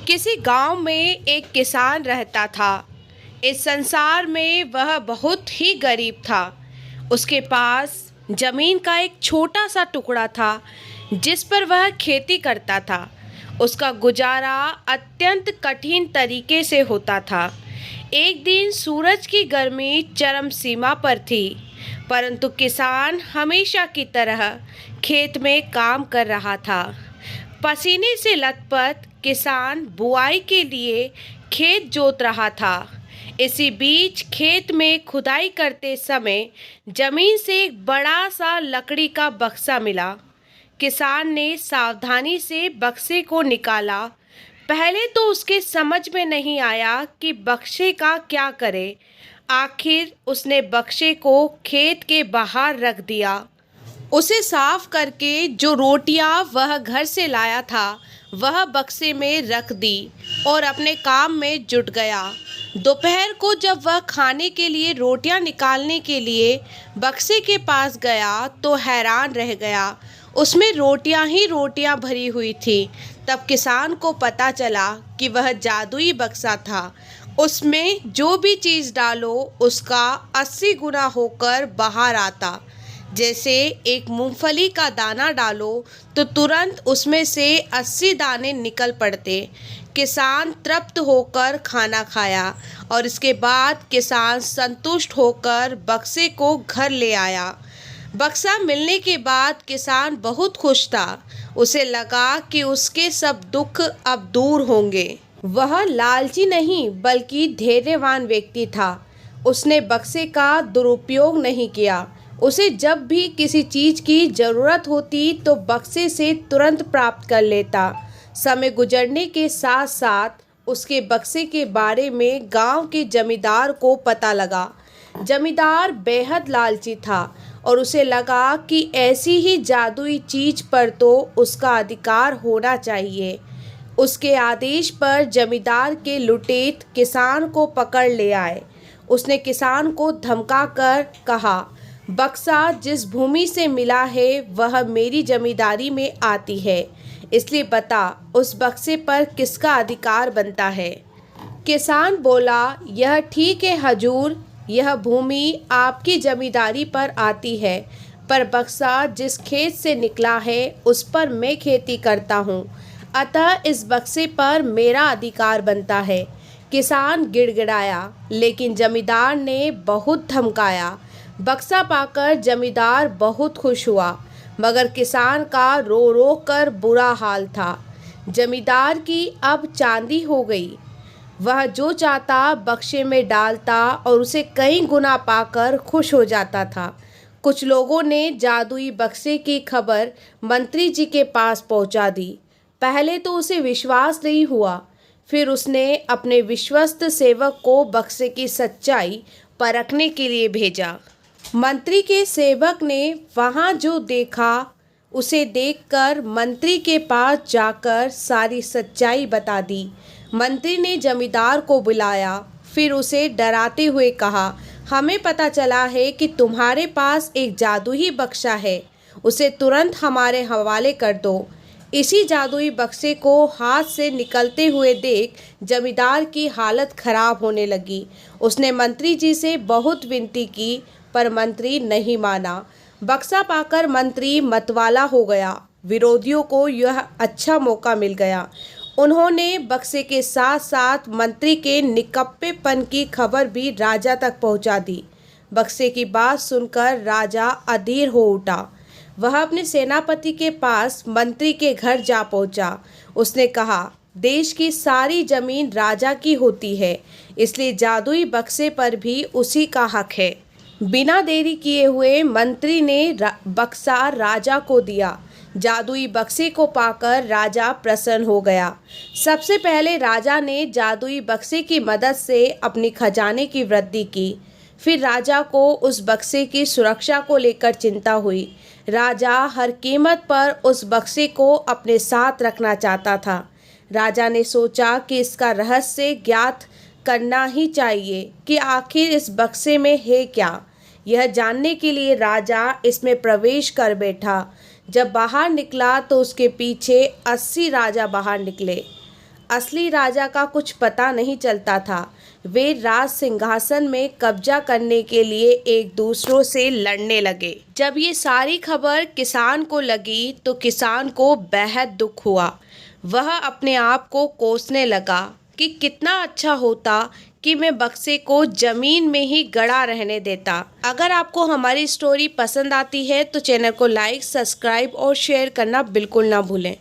किसी गांव में एक किसान रहता था। इस संसार में वह बहुत ही गरीब था। उसके पास जमीन का एक छोटा सा टुकड़ा था जिस पर वह खेती करता था। उसका गुजारा अत्यंत कठिन तरीके से होता था। एक दिन सूरज की गर्मी चरम सीमा पर थी, परंतु किसान हमेशा की तरह खेत में काम कर रहा था। पसीने से लथपथ किसान बुआई के लिए खेत जोत रहा था। इसी बीच खेत में खुदाई करते समय जमीन से एक बड़ा सा लकड़ी का बक्सा मिला। किसान ने सावधानी से बक्से को निकाला। पहले तो उसके समझ में नहीं आया कि बक्से का क्या करे। आखिर उसने बक्से को खेत के बाहर रख दिया। उसे साफ करके जो रोटियां वह घर से लाया था वह बक्से में रख दी और अपने काम में जुट गया। दोपहर को जब वह खाने के लिए रोटियां निकालने के लिए बक्से के पास गया तो हैरान रह गया। उसमें रोटियां ही रोटियां भरी हुई थी। तब किसान को पता चला कि वह जादुई बक्सा था। उसमें जो भी चीज़ डालो उसका 80 गुना होकर बाहर आता। जैसे एक मूंगफली का दाना डालो तो तुरंत उसमें से 80 दाने निकल पड़ते। किसान तृप्त होकर खाना खाया और इसके बाद किसान संतुष्ट होकर बक्से को घर ले आया। बक्सा मिलने के बाद किसान बहुत खुश था। उसे लगा कि उसके सब दुख अब दूर होंगे। वह लालची नहीं बल्कि धैर्यवान व्यक्ति था। उसने बक्से का दुरुपयोग नहीं किया। उसे जब भी किसी चीज़ की ज़रूरत होती तो बक्से से तुरंत प्राप्त कर लेता। समय गुजरने के साथ साथ उसके बक्से के बारे में गांव के जमींदार को पता लगा। जमींदार बेहद लालची था और उसे लगा कि ऐसी ही जादुई चीज़ पर तो उसका अधिकार होना चाहिए। उसके आदेश पर जमींदार के लुटेत किसान को पकड़ ले आए। उसने किसान को धमकाकर कहा, बक्सा जिस भूमि से मिला है वह मेरी जमींदारी में आती है, इसलिए बता उस बक्से पर किसका अधिकार बनता है। किसान बोला, यह ठीक है हजूर, यह भूमि आपकी जमींदारी पर आती है, पर बक्सा जिस खेत से निकला है उस पर मैं खेती करता हूँ, अतः इस बक्से पर मेरा अधिकार बनता है। किसान गिड़गिड़ाया, लेकिन जमींदार ने बहुत धमकाया। बक्सा पाकर जमींदार बहुत खुश हुआ, मगर किसान का रो रो कर बुरा हाल था। जमींदार की अब चांदी हो गई। वह जो चाहता बक्से में डालता और उसे कई गुना पाकर खुश हो जाता था। कुछ लोगों ने जादुई बक्से की खबर मंत्री जी के पास पहुंचा दी। पहले तो उसे विश्वास नहीं हुआ, फिर उसने अपने विश्वस्त सेवक को बक्से की सच्चाई परखने के लिए भेजा। मंत्री के सेवक ने वहाँ जो देखा उसे देखकर मंत्री के पास जाकर सारी सच्चाई बता दी। मंत्री ने जमींदार को बुलाया, फिर उसे डराते हुए कहा, हमें पता चला है कि तुम्हारे पास एक जादुई बक्सा है, उसे तुरंत हमारे हवाले कर दो। इसी जादुई बक्से को हाथ से निकलते हुए देख जमींदार की हालत खराब होने लगी। उसने मंत्री जी से बहुत विनती की, पर मंत्री नहीं माना। बक्सा पाकर मंत्री मतवाला हो गया। विरोधियों को यह अच्छा मौका मिल गया। उन्होंने बक्से के साथ साथ मंत्री के निकप्पेपन की खबर भी राजा तक पहुंचा दी। बक्से की बात सुनकर राजा अधीर हो उठा। वह अपने सेनापति के पास मंत्री के घर जा पहुंचा। उसने कहा, देश की सारी जमीन राजा की होती है, इसलिए जादुई बक्से पर भी उसी का हक है। बिना देरी किए हुए मंत्री ने बक्सा राजा को दिया। जादुई बक्से को पाकर राजा प्रसन्न हो गया। सबसे पहले राजा ने जादुई बक्से की मदद से अपनी खजाने की वृद्धि की। फिर राजा को उस बक्से की सुरक्षा को लेकर चिंता हुई। राजा हर कीमत पर उस बक्से को अपने साथ रखना चाहता था। राजा ने सोचा कि इसका रहस्य ज्ञात करना ही चाहिए कि आखिर इस बक्से में है क्या। यह जानने के लिए राजा इसमें प्रवेश कर बैठा। जब बाहर निकला तो उसके पीछे 80 राजा बाहर निकले। असली राजा का कुछ पता नहीं चलता था। वे राज सिंहासन में कब्जा करने के लिए एक दूसरों से लड़ने लगे। जब ये सारी खबर किसान को लगी तो किसान को बेहद दुख हुआ। वह अपने आप को कोसने लगा कि कितना अच्छा होता कि मैं बक्से को जमीन में ही गड़ा रहने देता। अगर आपको हमारी स्टोरी पसंद आती है तो चैनल को लाइक, सब्सक्राइब और शेयर करना बिल्कुल ना भूलें।